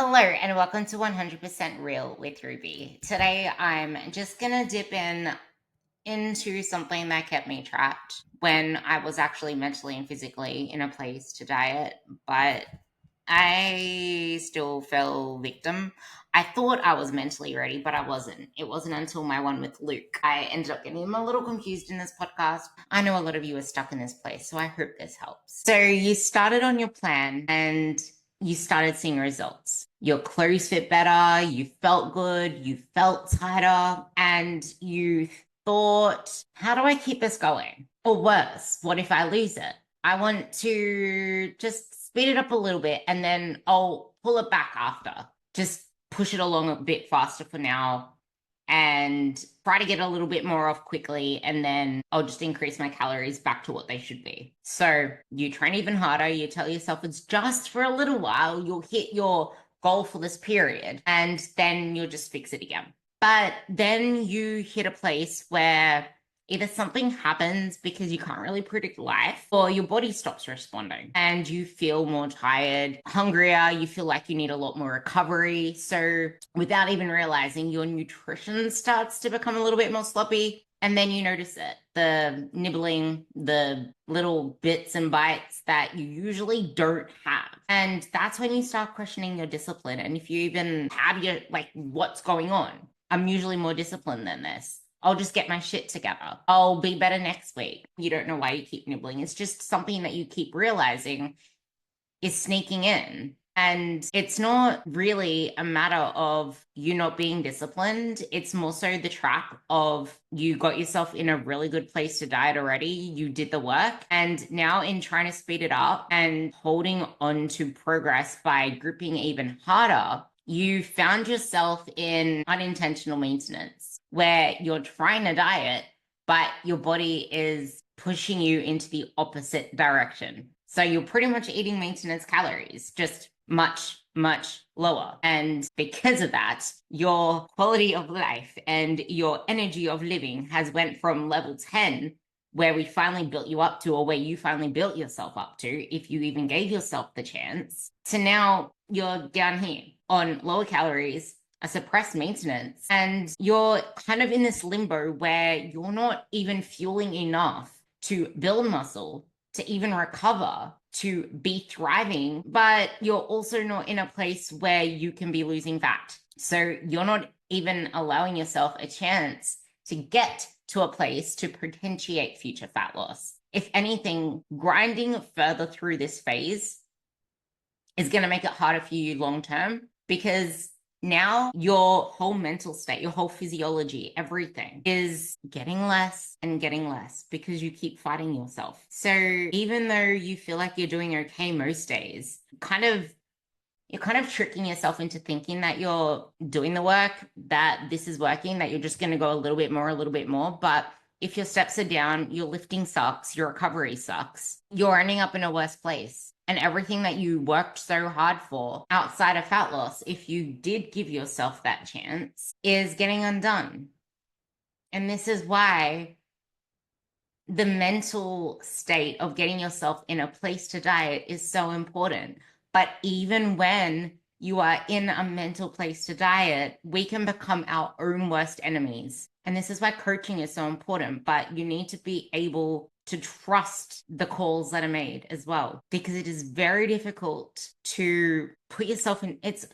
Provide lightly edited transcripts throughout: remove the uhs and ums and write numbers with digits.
Hello and welcome to 100% Real with Ruby. Today I'm just going to dip into something that kept me trapped when I was actually mentally and physically in a place to diet, but I still fell victim. I thought I was mentally ready, but I wasn't. It wasn't until my one with Luke. I ended up getting him a little confused in this podcast. I know a lot of you are stuck in this place, so I hope this helps. So you started on your plan and you started seeing results. Your clothes fit better, you felt good, you felt tighter, and you thought, how do I keep this going? Or worse, what if I lose it? I want to just speed it up a little bit and then I'll pull it back after. Just push it along a bit faster for now and try to get a little bit more off quickly, and then I'll just increase my calories back to what they should be. So you train even harder, you tell yourself it's just for a little while, you'll hit your goal for this period, and then you'll just fix it again. But then you hit a place where either something happens because you can't really predict life, or your body stops responding and you feel more tired, hungrier, you feel like you need a lot more recovery. So without even realizing, your nutrition starts to become a little bit more sloppy. And then you notice it, the nibbling, the little bits and bites that you usually don't have. And that's when you start questioning your discipline. And if you even have your, like, what's going on? I'm usually more disciplined than this. I'll just get my shit together. I'll be better next week. You don't know why you keep nibbling. It's just something that you keep realizing is sneaking in. And it's not really a matter of you not being disciplined. It's more so the trap of you got yourself in a really good place to diet already. You did the work. And now, in trying to speed it up and holding on to progress by gripping even harder, you found yourself in unintentional maintenance where you're trying to diet, but your body is pushing you into the opposite direction. So you're pretty much eating maintenance calories, just much, much lower. And because of that, your quality of life and your energy of living has went from level 10, where we finally built you up to, or where you finally built yourself up to, if you even gave yourself the chance, to now you're down here on lower calories, a suppressed maintenance, and you're kind of in this limbo where you're not even fueling enough to build muscle, to even recover, to be thriving, but you're also not in a place where you can be losing fat. So you're not even allowing yourself a chance to get to a place to potentiate future fat loss. If anything, grinding further through this phase is going to make it harder for you long term, because now your whole mental state, your whole physiology, everything is getting less and getting less because you keep fighting yourself. So even though you feel like you're doing okay most days, you're kind of tricking yourself into thinking that you're doing the work, that this is working, that you're just going to go a little bit more. But if your steps are down, your lifting sucks, your recovery sucks, you're ending up in a worse place. And everything that you worked so hard for outside of fat loss, if you did give yourself that chance, is getting undone. And this is why the mental state of getting yourself in a place to diet is so important. But even when you are in a mental place to diet, we can become our own worst enemies. And this is why coaching is so important. But you need to be able to trust the calls that are made as well, because it is very difficult to put yourself in. It's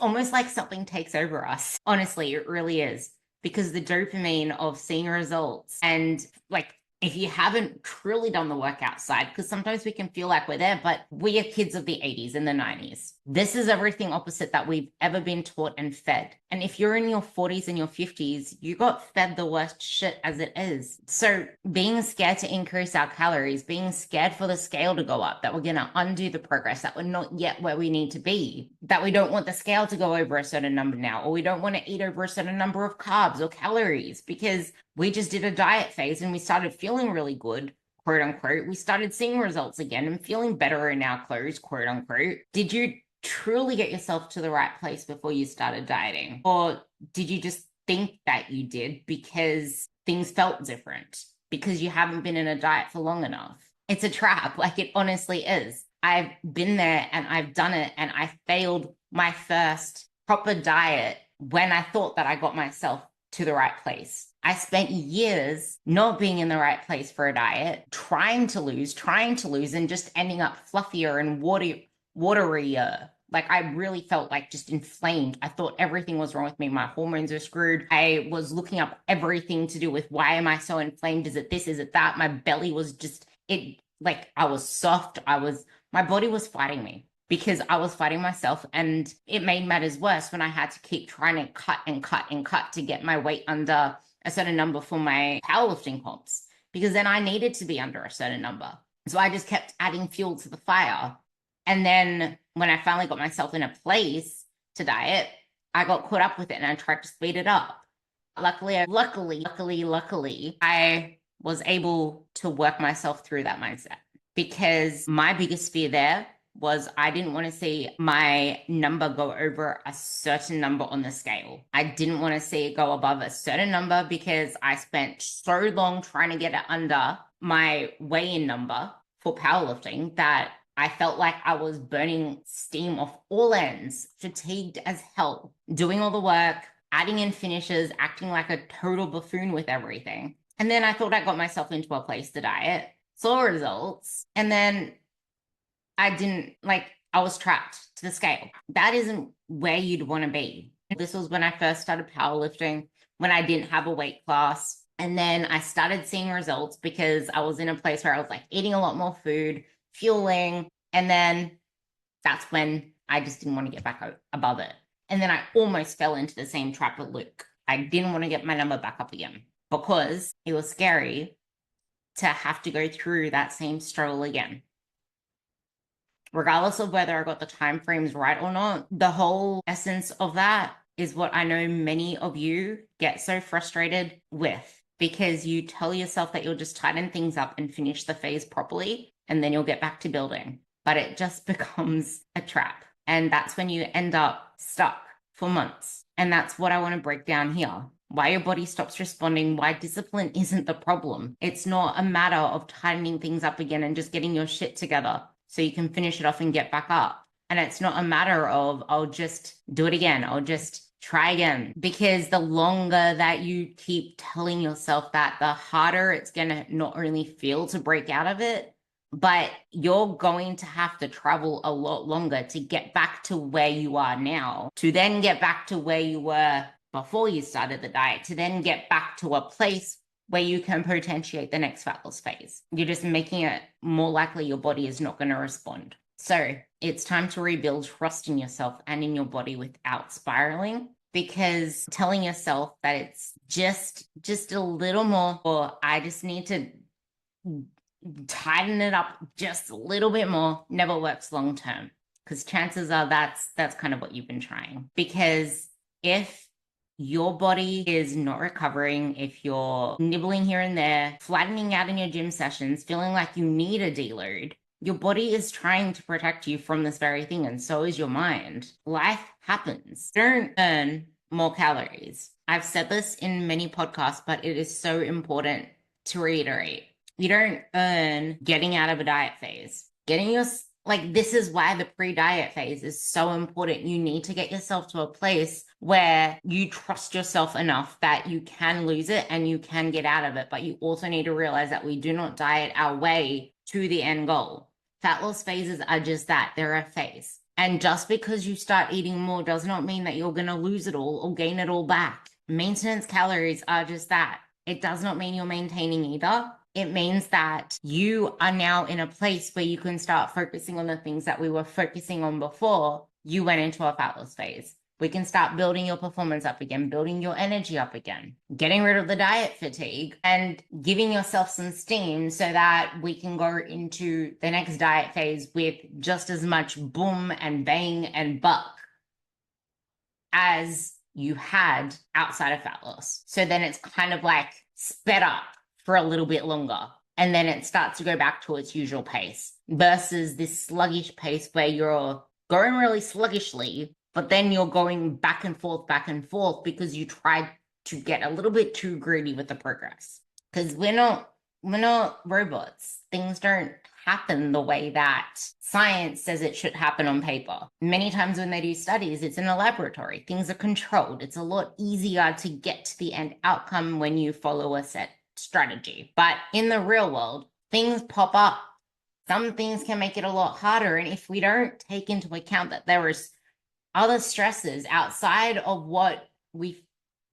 almost like something takes over us. Honestly, it really is, because the dopamine of seeing results, and like, if you haven't truly done the work outside, because sometimes we can feel like we're there, but we are kids of the 80s and the 90s. This is everything opposite that we've ever been taught and fed. And if you're in your 40s and your 50s, you got fed the worst shit as it is. So being scared to increase our calories, being scared for the scale to go up, that we're going to undo the progress, that we're not yet where we need to be, that we don't want the scale to go over a certain number now, or we don't want to eat over a certain number of carbs or calories because we just did a diet phase and we started feeling really good, quote unquote. We started seeing results again and feeling better in our clothes, quote unquote. Did you truly get yourself to the right place before you started dieting? Or did you just think that you did because things felt different, because you haven't been in a diet for long enough? It's a trap. Like, it honestly is. I've been there and I've done it and I failed my first proper diet when I thought that I got myself to the right place. I spent years not being in the right place for a diet, trying to lose, and just ending up fluffier and waterier. Like I really felt like just inflamed. I thought everything was wrong with me. My hormones were screwed. I was looking up everything to do with why am I so inflamed? Is it this? Is it that? My belly was just it like I was soft. My body was fighting me because I was fighting myself, and it made matters worse when I had to keep trying to cut and cut and cut to get my weight under a certain number for my powerlifting comps, because then I needed to be under a certain number. So I just kept adding fuel to the fire. And then when I finally got myself in a place to diet, I got caught up with it and I tried to speed it up. Luckily, I was able to work myself through that mindset, because my biggest fear there was I didn't want to see my number go over a certain number on the scale. I didn't want to see it go above a certain number because I spent so long trying to get it under my weigh-in number for powerlifting that I felt like I was burning steam off all ends, fatigued as hell, doing all the work, adding in finishes, acting like a total buffoon with everything. And then I thought I got myself into a place to diet, saw results, and then I was trapped to the scale. That isn't where you'd want to be. This was when I first started powerlifting, when I didn't have a weight class. And then I started seeing results because I was in a place where I was like eating a lot more food, fueling. And then that's when I just didn't want to get back above it. And then I almost fell into the same trap with Luke. I didn't want to get my number back up again because it was scary to have to go through that same struggle again. Regardless of whether I got the time frames right or not, the whole essence of that is what I know many of you get so frustrated with, because you tell yourself that you'll just tighten things up and finish the phase properly, and then you'll get back to building. But it just becomes a trap. And that's when you end up stuck for months. And that's what I want to break down here. Why your body stops responding, why discipline isn't the problem. It's not a matter of tightening things up again and just getting your shit together so you can finish it off and get back up. And it's not a matter of, I'll just do it again. I'll just try again. Because the longer that you keep telling yourself that, the harder it's going to not only feel to break out of it, but you're going to have to travel a lot longer to get back to where you are now, to then get back to where you were before you started the diet, to then get back to a place where you can potentiate the next fat loss phase. You're just making it more likely your body is not going to respond. So it's time to rebuild trust in yourself and in your body without spiraling, because telling yourself that it's just a little more, or I just need to tighten it up just a little bit more, never works long term, because chances are that's kind of what you've been trying. Because if your body is not recovering, if you're nibbling here and there, flattening out in your gym sessions, feeling like you need a deload, your body is trying to protect you from this very thing, and so is your mind. Life happens. Don't earn more calories. I've said this in many podcasts, but it is so important to reiterate. You don't earn getting out of a diet phase. This is why the pre-diet phase is so important. You need to get yourself to a place where you trust yourself enough that you can lose it and you can get out of it. But you also need to realize that we do not diet our way to the end goal. Fat loss phases are just that. They're a phase. And just because you start eating more does not mean that you're going to lose it all or gain it all back. Maintenance calories are just that. It does not mean you're maintaining either. It means that you are now in a place where you can start focusing on the things that we were focusing on before you went into a fat loss phase. We can start building your performance up again, building your energy up again, getting rid of the diet fatigue, and giving yourself some steam so that we can go into the next diet phase with just as much boom and bang and buck as you had outside of fat loss. So then it's kind of like sped up for a little bit longer, and then it starts to go back to its usual pace versus this sluggish pace where you're going really sluggishly, but then you're going back and forth because you tried to get a little bit too greedy with the progress. Because we're not robots. Things don't happen the way that science says it should happen on paper. Many times when they do studies, it's in a laboratory. Things are controlled. It's a lot easier to get to the end outcome when you follow a set strategy. But in the real world, things pop up. Some things can make it a lot harder. And if we don't take into account that there is other stresses outside of what we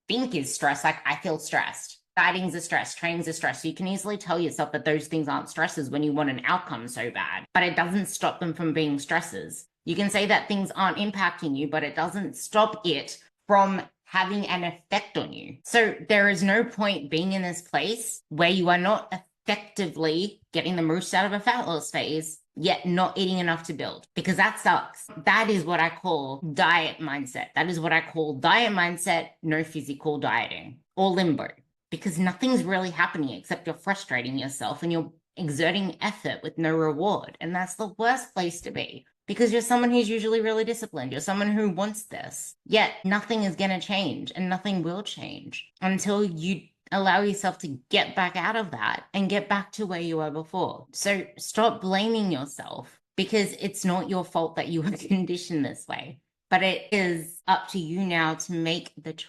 think is stress, like I feel stressed, dieting's a stress, training's a stress. So you can easily tell yourself that those things aren't stresses when you want an outcome so bad, but it doesn't stop them from being stresses. You can say that things aren't impacting you, but it doesn't stop it from having an effect on you. So there is no point being in this place where you are not effectively getting the most out of a fat loss phase, yet not eating enough to build, because that sucks. That is what I call diet mindset. That is what I call diet mindset, no physical dieting, or limbo, because nothing's really happening except you're frustrating yourself and you're exerting effort with no reward. And that's the worst place to be, because you're someone who's usually really disciplined. You're someone who wants this, yet nothing is going to change and nothing will change until you allow yourself to get back out of that and get back to where you were before. So stop blaming yourself, because it's not your fault that you were conditioned this way, but it is up to you now to make the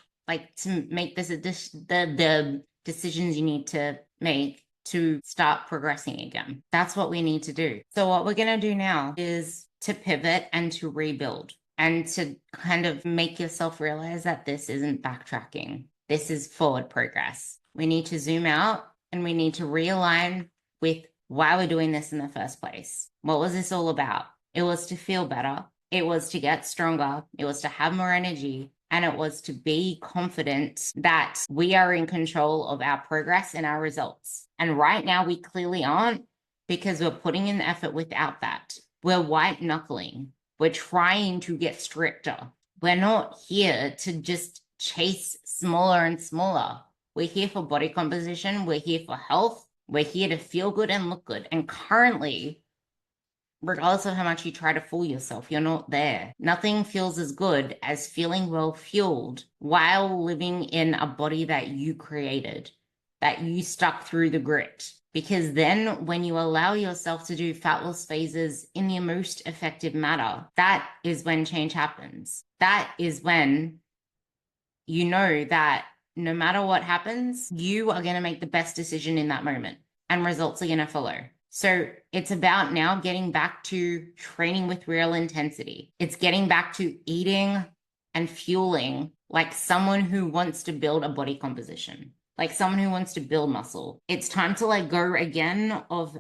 decisions you need to make to start progressing again. That's what we need to do. So what we're going to do now is to pivot and to rebuild, and to kind of make yourself realize that this isn't backtracking. This is forward progress. We need to zoom out and we need to realign with why we're doing this in the first place. What was this all about? It was to feel better. It was to get stronger. It was to have more energy. And it was to be confident that we are in control of our progress and our results. And right now we clearly aren't, because we're putting in the effort without that. We're white knuckling. We're trying to get stricter. We're not here to just chase smaller and smaller. We're here for body composition. We're here for health. We're here to feel good and look good. And currently, regardless of how much you try to fool yourself, you're not there. Nothing feels as good as feeling well fueled while living in a body that you created, that you stuck through the grit. Because then when you allow yourself to do fat loss phases in the most effective manner, that is when change happens. That is when you know that no matter what happens, you are going to make the best decision in that moment and results are going to follow. So it's about now getting back to training with real intensity. It's getting back to eating and fueling like someone who wants to build a body composition, like someone who wants to build muscle. It's time to let go again of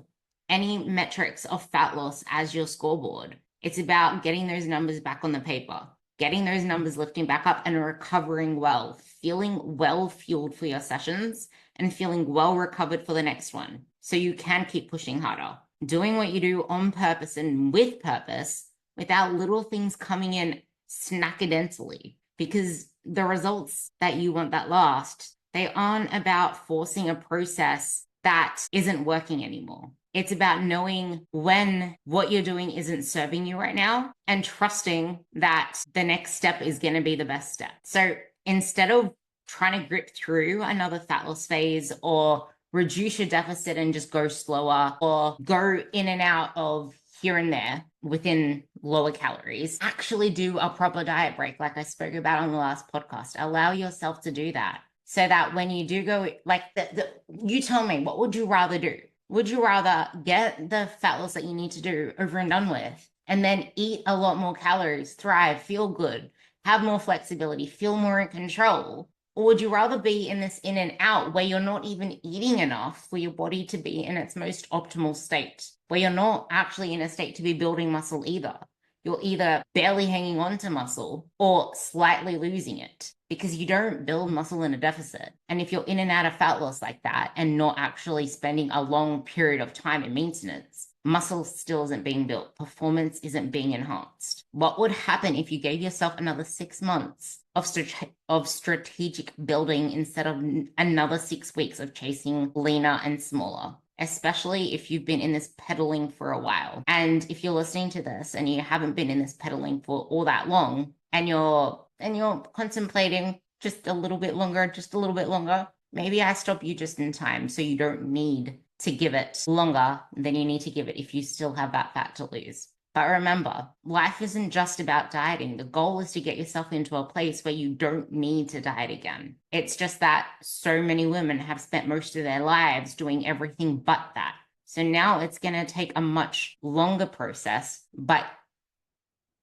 any metrics of fat loss as your scoreboard. It's about getting those numbers back on the paper, getting those numbers lifting back up and recovering well, feeling well fueled for your sessions and feeling well recovered for the next one. So you can keep pushing harder, doing what you do on purpose and with purpose without little things coming in snackadentally, because the results that you want that last, they aren't about forcing a process that isn't working anymore. It's about knowing when what you're doing isn't serving you right now and trusting that the next step is going to be the best step. So instead of trying to grip through another fat loss phase or reduce your deficit and just go slower or go in and out of here and there within lower calories, actually do a proper diet break like I spoke about on the last podcast. Allow yourself to do that so that when you do go, like you tell me, what would you rather do? Would you rather get the fat loss that you need to do over and done with and then eat a lot more calories, thrive, feel good, have more flexibility, feel more in control? Or would you rather be in this in and out where you're not even eating enough for your body to be in its most optimal state, where you're not actually in a state to be building muscle either? You're either barely hanging on to muscle or slightly losing it, because you don't build muscle in a deficit. And if you're in and out of fat loss like that and not actually spending a long period of time in maintenance, muscle still isn't being built. Performance isn't being enhanced. What would happen if you gave yourself another 6 months of strategic building instead of another 6 weeks of chasing leaner and smaller? Especially if you've been in this pedaling for a while. And if you're listening to this and you haven't been in this pedaling for all that long, and you're contemplating just a little bit longer, maybe I stop you just in time so you don't need to give it longer than you need to give it if you still have that fat to lose. But remember, life isn't just about dieting. The goal is to get yourself into a place where you don't need to diet again. It's just that so many women have spent most of their lives doing everything but that. So now it's going to take a much longer process, but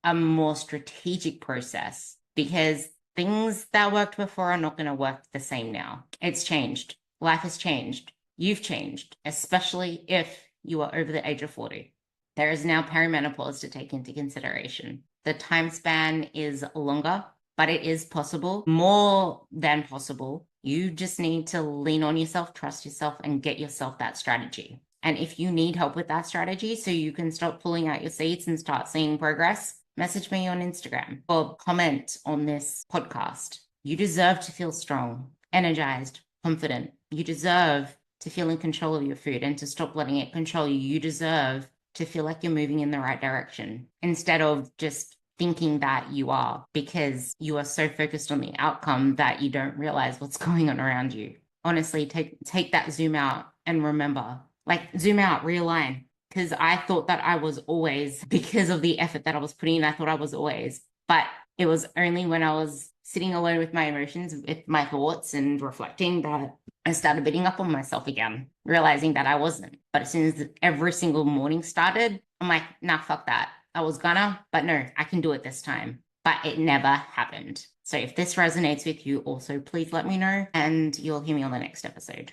a more strategic process, because things that worked before are not going to work the same now. It's changed. Life has changed. You've changed, especially if you are over the age of 40. There is now perimenopause to take into consideration. The time span is longer, but it is possible, more than possible. You just need to lean on yourself, trust yourself, and get yourself that strategy. And if you need help with that strategy so you can stop pulling out your seeds and start seeing progress, message me on Instagram or comment on this podcast. You deserve to feel strong, energized, confident. You deserve to feel in control of your food and to stop letting it control you. You deserve to feel like you're moving in the right direction instead of just thinking that you are, because you are so focused on the outcome that you don't realize what's going on around you. Honestly, take that zoom out and remember, like zoom out, realign. Because I thought that I was always, because of the effort that I was putting in, I thought I was always. But it was only when I was sitting alone with my emotions, with my thoughts and reflecting, that I started beating up on myself again, realizing that I wasn't. But as soon as every single morning started, I'm like, nah, fuck that. I was gonna, but no, I can do it this time. But it never happened. So if this resonates with you, also please let me know, and you'll hear me on the next episode.